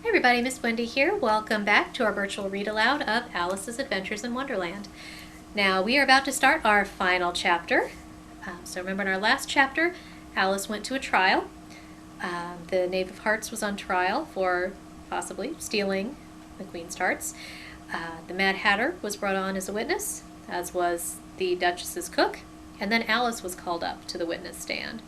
Hi everybody, Miss Wendy here. Welcome back to our virtual read-aloud of Alice's Adventures in Wonderland. Now we are about to start our final chapter. So remember in our last chapter, Alice went to a trial. The Knave of Hearts was on trial for possibly stealing the Queen's Hearts. The Mad Hatter was brought on as a witness, as was the Duchess's cook, and then Alice was called up to the witness stand.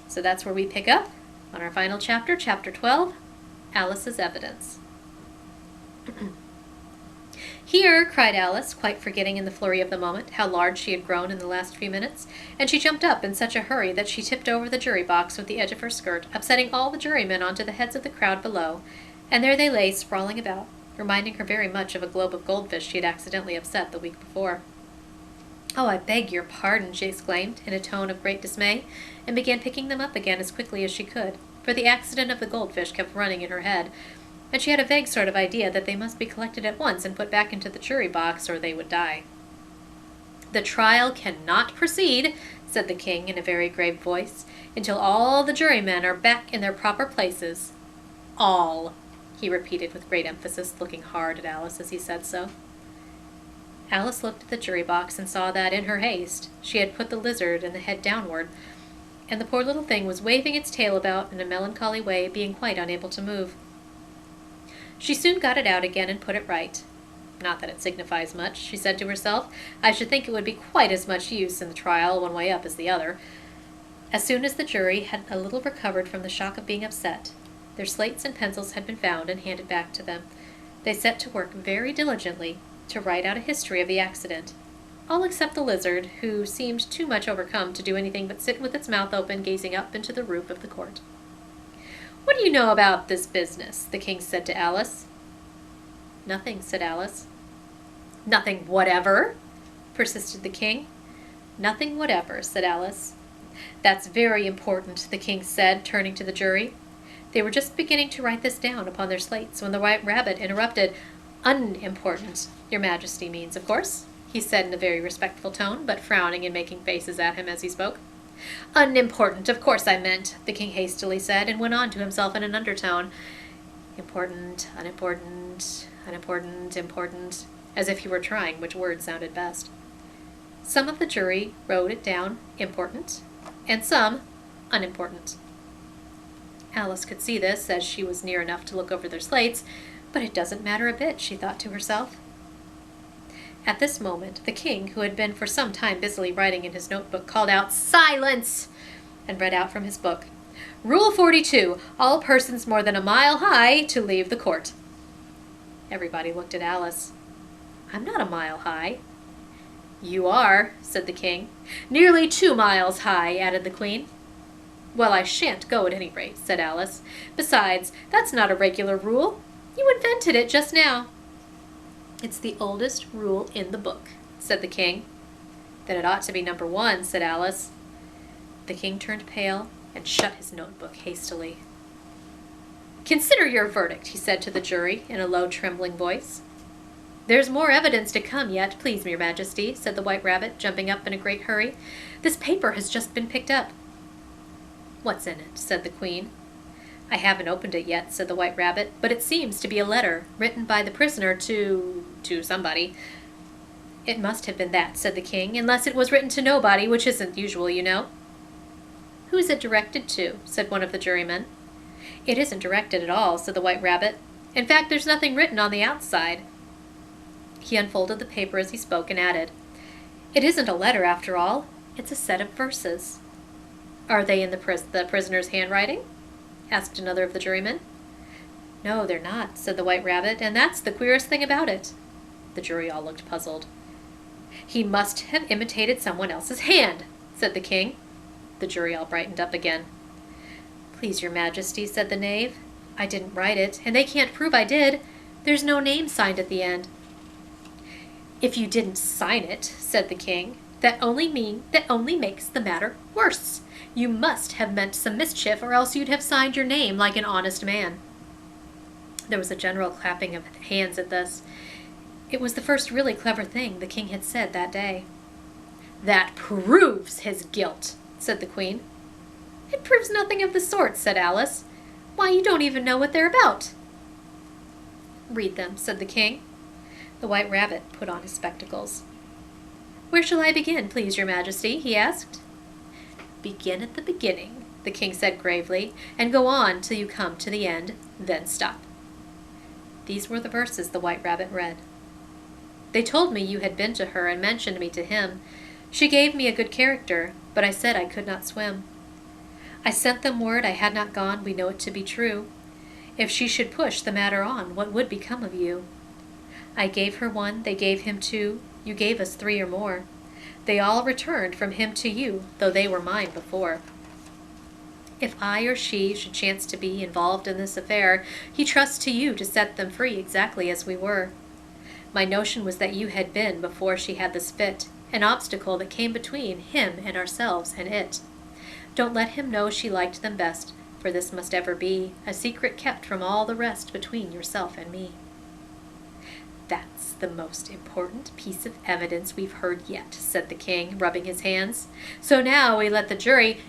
So that's where we pick up on our final chapter, chapter 12, Alice's Evidence. "Here," cried Alice, quite forgetting in the flurry of the moment how large she had grown in the last few minutes, and she jumped up in such a hurry that she tipped over the jury box with the edge of her skirt, upsetting all the jurymen onto the heads of the crowd below, and there they lay sprawling about, reminding her very much of a globe of goldfish she had accidentally upset the week before. "Oh, I beg your pardon," she exclaimed, in a tone of great dismay, and began picking them up again as quickly as she could, for the accident of the goldfish kept running in her head, and she had a vague sort of idea that they must be collected at once and put back into the jury box, or they would die. "The trial cannot proceed," said the king in a very grave voice, "until all the jurymen are back in their proper places. All," he repeated with great emphasis, looking hard at Alice as he said so. Alice looked at the jury box and saw that, in her haste, she had put the lizard and the head downward, and the poor little thing was waving its tail about in a melancholy way, being quite unable to move. She soon got it out again and put it right. "Not that it signifies much," she said to herself. "I should think it would be quite as much use in the trial one way up as the other." As soon as the jury had a little recovered from the shock of being upset, their slates and pencils had been found and handed back to them. They set to work very diligently to write out a history of the accident, all except the lizard, who seemed too much overcome to do anything but sit with its mouth open, gazing up into the roof of the court. "What do you know about this business?" the king said to Alice. "Nothing," said Alice. "Nothing whatever?" persisted the king. "Nothing whatever," said Alice. "That's very important," the king said, turning to the jury. They were just beginning to write this down upon their slates when the White Rabbit interrupted. "Unimportant, your majesty means, of course," he said in a very respectful tone, but frowning and making faces at him as he spoke. "Unimportant, of course I meant," the king hastily said, and went on to himself in an undertone. "Important, unimportant, unimportant, important," as if he were trying which word sounded best. Some of the jury wrote it down important, and some unimportant. Alice could see this, as she was near enough to look over their slates, but it doesn't matter a bit, she thought to herself. At this moment, the king, who had been for some time busily writing in his notebook, called out, "Silence!" and read out from his book, "Rule 42, all persons more than a mile high to leave the court." Everybody looked at Alice. "I'm not a mile high." "You are," said the king. "Nearly 2 miles high," added the queen. "Well, I shan't go at any rate," said Alice. "Besides, that's not a regular rule. You invented it just now." "It's the oldest rule in the book," said the king. "Then it ought to be number 1, said Alice. The king turned pale and shut his notebook hastily. "Consider your verdict," he said to the jury in a low, trembling voice. "There's more evidence to come yet, please, your majesty," said the White Rabbit, jumping up in a great hurry. "This paper has just been picked up." "What's in it?" said the queen. "I haven't opened it yet," said the White Rabbit, "but it seems to be a letter written by the prisoner to somebody." "It must have been that," said the king, "unless it was written to nobody, which isn't usual, you know." "Who is it directed to?" said one of the jurymen. "It isn't directed at all," said the White Rabbit. "In fact, there's nothing written on the outside." He unfolded the paper as he spoke and added, "It isn't a letter after all. It's a set of verses." "Are they in the prisoner's handwriting?" asked another of the jurymen. "No, they're not," said the White Rabbit, "and that's the queerest thing about it." The jury all looked puzzled. "He must have imitated someone else's hand," said the king. The jury all brightened up again. "Please, your majesty," said the knave, "I didn't write it, and they can't prove I did. There's no name signed at the end." "If you didn't sign it," said the king, that only makes the matter worse. You must have meant some mischief, or else you'd have signed your name like an honest man." There was a general clapping of hands at this. It was the first really clever thing the king had said that day. "That proves his guilt," said the queen. "It proves nothing of the sort," said Alice. "Why, you don't even know what they're about." "Read them," said the king. The White Rabbit put on his spectacles. "Where shall I begin, please, your majesty?" he asked. "Begin at the beginning," the king said gravely, "and go on till you come to the end, then stop." These were the verses the White Rabbit read. "They told me you had been to her and mentioned me to him. She gave me a good character, but I said I could not swim. I sent them word I had not gone, we know it to be true. If she should push the matter on, what would become of you? I gave her one, they gave him two, you gave us three or more. They all returned from him to you, though they were mine before. If I or she should chance to be involved in this affair, he trusts to you to set them free exactly as we were. My notion was that you had been, before she had this fit, an obstacle that came between him and ourselves and it. Don't let him know she liked them best, for this must ever be a secret kept from all the rest between yourself and me." "That's the most important piece of evidence we've heard yet," said the king, rubbing his hands. "So now we let the jury—"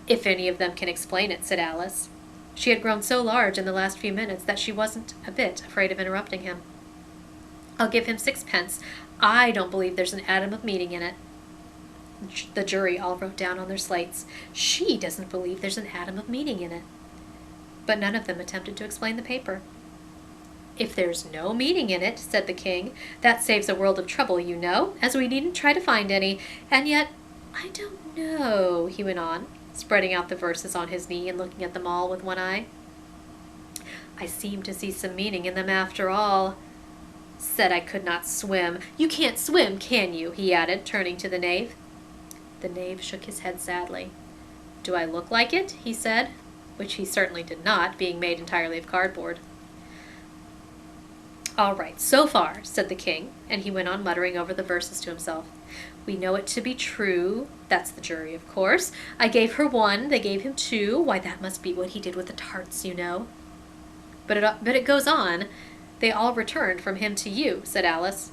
"If any of them can explain it," said Alice. She had grown so large in the last few minutes that she wasn't a bit afraid of interrupting him. "I'll give him 6 pence. I don't believe there's an atom of meaning in it." The jury all wrote down on their slates, "She doesn't believe there's an atom of meaning in it." But none of them attempted to explain the paper. "If there's no meaning in it," said the king, "that saves a world of trouble, you know, as we needn't try to find any. And yet, I don't know," he went on, spreading out the verses on his knee and looking at them all with one eye. "I seem to see some meaning in them after all. Said I could not swim. You can't swim, can you?" he added, turning to the knave. The knave shook his head sadly. "Do I look like it?" he said, which he certainly did not, being made entirely of cardboard. "All right, so far," said the king, and he went on muttering over the verses to himself. "We know it to be true. That's the jury, of course. I gave her one, they gave him two. Why, that must be what he did with the tarts, you know." But it goes on. "They all returned from him to you," said Alice.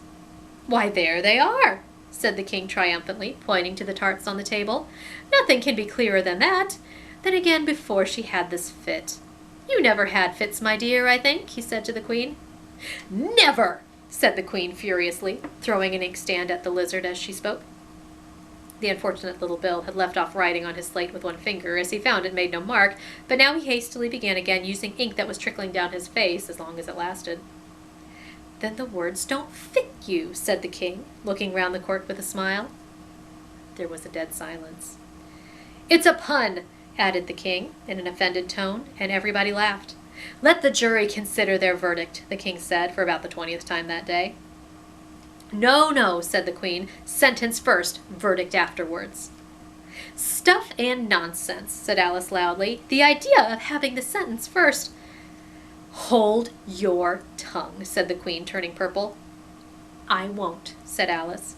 "Why, there they are," said the king triumphantly, pointing to the tarts on the table. "Nothing can be clearer than that. Then again, before she had this fit. You never had fits, my dear, I think," he said to the queen. "Never!" said the queen furiously, throwing an inkstand at the lizard as she spoke. The unfortunate little Bill had left off writing on his slate with one finger, as he found it made no mark, but now he hastily began again, using ink that was trickling down his face, as long as it lasted. "Then the words don't fit you," said the king, looking round the court with a smile. There was a dead silence. "It's a pun," added the king, in an offended tone, and everybody laughed. "Let the jury consider their verdict," the king said, for about the 20th time that day. "No, no," said the queen. "Sentence first, verdict afterwards." "Stuff and nonsense," said Alice loudly. "The idea of having the sentence first—" "Hold your tongue," said the queen, turning purple. "I won't," said Alice.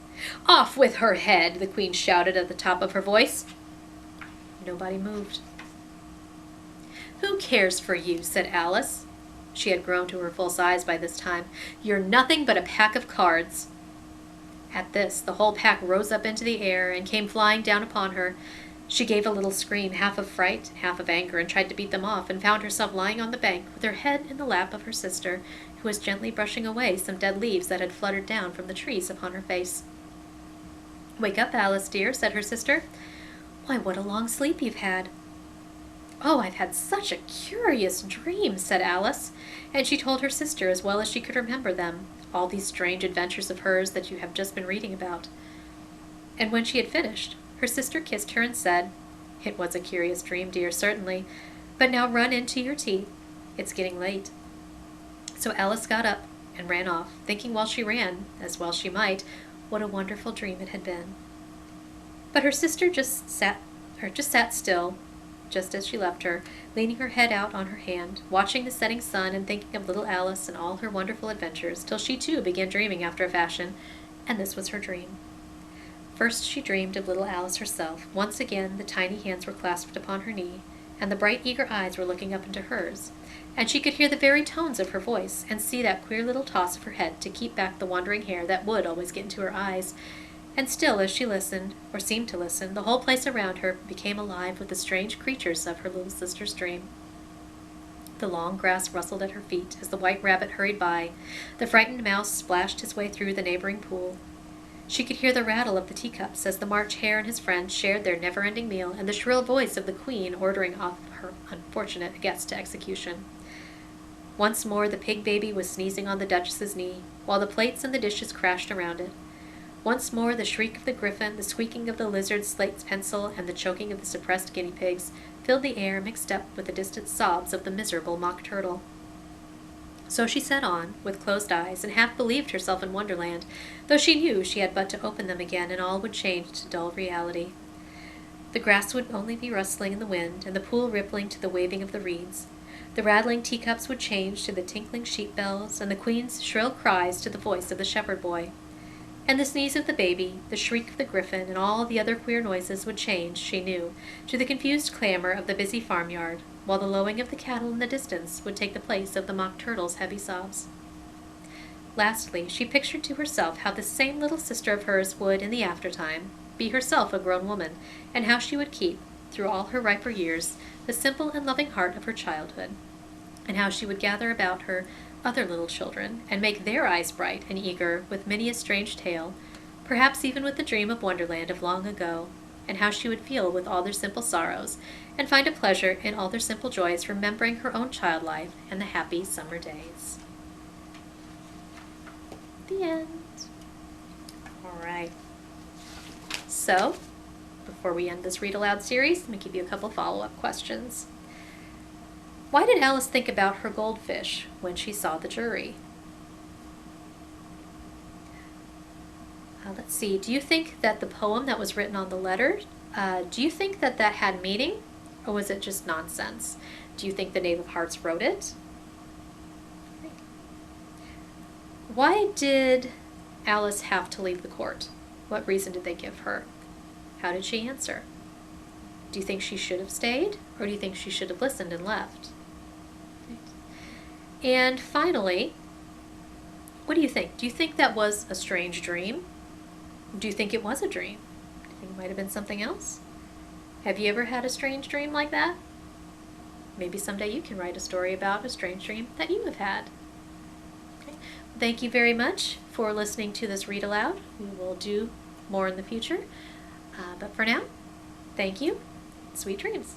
"Off with her head," the queen shouted at the top of her voice. Nobody moved. "Who cares for you?" said Alice. She had grown to her full size by this time. "You're nothing but a pack of cards." At this, the whole pack rose up into the air and came flying down upon her. She gave a little scream, half of fright, half of anger, and tried to beat them off, and found herself lying on the bank with her head in the lap of her sister, who was gently brushing away some dead leaves that had fluttered down from the trees upon her face. "Wake up, Alice, dear," said her sister. "Why, what a long sleep you've had." "Oh, I've had such a curious dream," said Alice, and she told her sister as well as she could remember them, all these strange adventures of hers that you have just been reading about. And when she had finished, her sister kissed her and said, "It was a curious dream, dear, certainly, but now run in to your tea. It's getting late." So Alice got up and ran off, thinking while she ran, as well she might, what a wonderful dream it had been. But her sister just sat still, just as she left her, leaning her head out on her hand, watching the setting sun and thinking of little Alice and all her wonderful adventures, till she too began dreaming after a fashion, and this was her dream. First she dreamed of little Alice herself. Once again the tiny hands were clasped upon her knee, and the bright eager eyes were looking up into hers, and she could hear the very tones of her voice, and see that queer little toss of her head to keep back the wandering hair that would always get into her eyes. And still, as she listened, or seemed to listen, the whole place around her became alive with the strange creatures of her little sister's dream. The long grass rustled at her feet as the white rabbit hurried by. The frightened mouse splashed his way through the neighboring pool. She could hear the rattle of the teacups as the March Hare and his friends shared their never-ending meal, and the shrill voice of the Queen ordering off her unfortunate guests to execution. Once more the pig baby was sneezing on the Duchess's knee, while the plates and the dishes crashed around it. Once more the shriek of the griffin, the squeaking of the lizard's slate pencil, and the choking of the suppressed guinea pigs filled the air mixed up with the distant sobs of the miserable mock turtle. So she sat on, with closed eyes, and half believed herself in Wonderland, though she knew she had but to open them again and all would change to dull reality. The grass would only be rustling in the wind, and the pool rippling to the waving of the reeds. The rattling teacups would change to the tinkling sheep bells, and the Queen's shrill cries to the voice of the shepherd boy. And the sneeze of the baby, the shriek of the griffin, and all the other queer noises would change, she knew, to the confused clamor of the busy farmyard, while the lowing of the cattle in the distance would take the place of the mock turtle's heavy sobs. Lastly, she pictured to herself how this same little sister of hers would, in the aftertime, be herself a grown woman, and how she would keep, through all her riper years, the simple and loving heart of her childhood, and how she would gather about her other little children, and make their eyes bright and eager with many a strange tale, perhaps even with the dream of Wonderland of long ago, and how she would feel with all their simple sorrows, and find a pleasure in all their simple joys, remembering her own child life and the happy summer days. The end. All right. So, before we end this Read-Aloud series, let me give you a couple follow-up questions. Why did Alice think about her goldfish when she saw the jury? Let's see. Do you think that the poem that was written on the letter, do you think that that had meaning, or was it just nonsense? Do you think the Knave of Hearts wrote it? Why did Alice have to leave the court? What reason did they give her? How did she answer? Do you think she should have stayed, or do you think she should have listened and left? And finally, what do you think? Do you think that was a strange dream? Do you think it was a dream? Do you think it might have been something else? Have you ever had a strange dream like that? Maybe someday you can write a story about a strange dream that you have had. Okay. Thank you very much for listening to this Read Aloud. We will do more in the future. But for now, thank you. Sweet dreams.